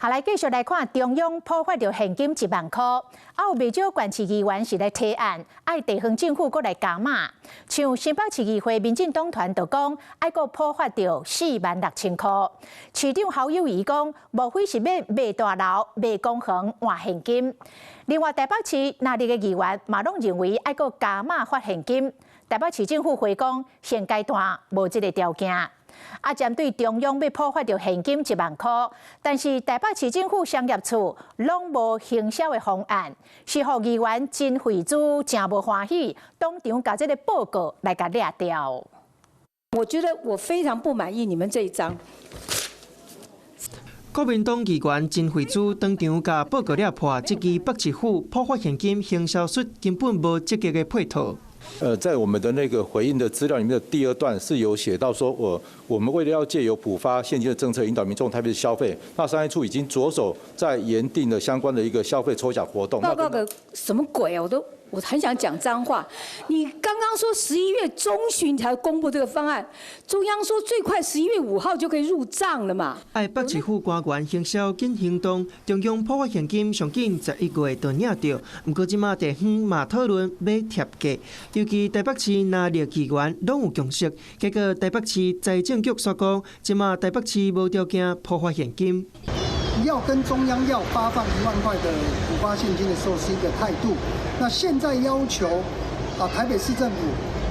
下来继续来看，中央破发着现金1万块，有不少县市议员是来提案，爱地方政府搁来加码。像新北市议会民进党团就讲，爱搁破发着46000块。市长侯友宜讲，无非是要卖大楼、卖公园换现金。另外，台北市那里的议员嘛拢认为爱搁加码发现金。台北市政府回讲，现阶段无这个条件。针对中央要破发着现金1万块，但是台北市政府商业处拢无行销的方案，是互议员真惠珠真无欢喜，当场把这个报告来甲掠掉。我觉得我非常不满意你们这一张。国民党议员真惠珠当场甲报告掠破，这支北市府破发现金行销术根本无积极的配套。在我们的那个回应的资料里面的第2段是有写到说，我们为了要借由补发现金的政策引导民众台北市消费，那商业处已经着手在研定了相关的一个消费抽奖活动。报告个什么鬼啊！我很想讲脏话。你刚刚说11月中旬才公布这个方案，中央说最快11月5号就可以入账了嘛？爱北市府官员行销紧行动，中央破发现金上紧11月就领到，不过即马地方嘛讨论要贴价，尤其台北市哪里议员拢有共识，结果台北市财政局说讲，即马台北市无条件破发现金。要跟中央要发放1万块的补发现金的时候是一个态度，那现在要求台北市政府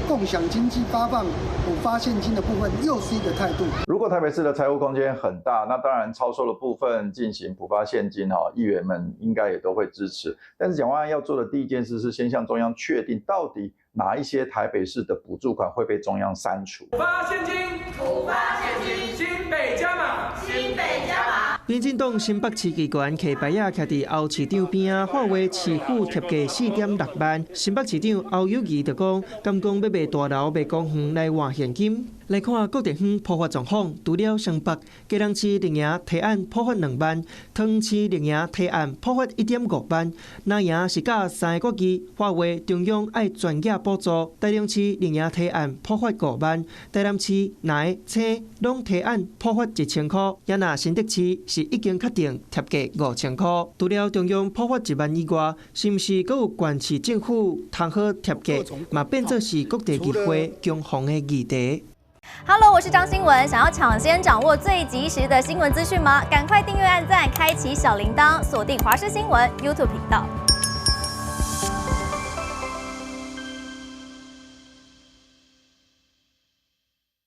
共享经济发放补发现金的部分又是一个态度。如果台北市的财务空间很大，那当然超收的部分进行补发现金议员们应该也都会支持。但是蒋万安要做的第一件事是先向中央确定到底哪一些台北市的补助款会被中央删除。补发现金，补发现金，新北加码，新北加码。民进党新北市议员骑牌仔徛伫后市场边啊，喊话市府贴价4.6万。新北市长侯友宜就讲，敢讲要卖大楼、卖公园来换现金。来看各地方破发状况，除了双北、基隆市林营提案破发2万，桃园市林营提案破发1.5万，南营是甲3个国旗划为中央爱专业补助，台中市林营提案破发5万，台南市南青拢提案破发1000块，也那新竹市是已经确定贴价5000块。除了中央破发1万以外，是毋是阁有县市政府通好贴价，嘛变作是各地议会攻防的议题。Hello， 我是张新文。想要抢先掌握最及时的新闻资讯吗？赶快订阅、按赞、开启小铃铛，锁定华视新闻 YouTube 频道。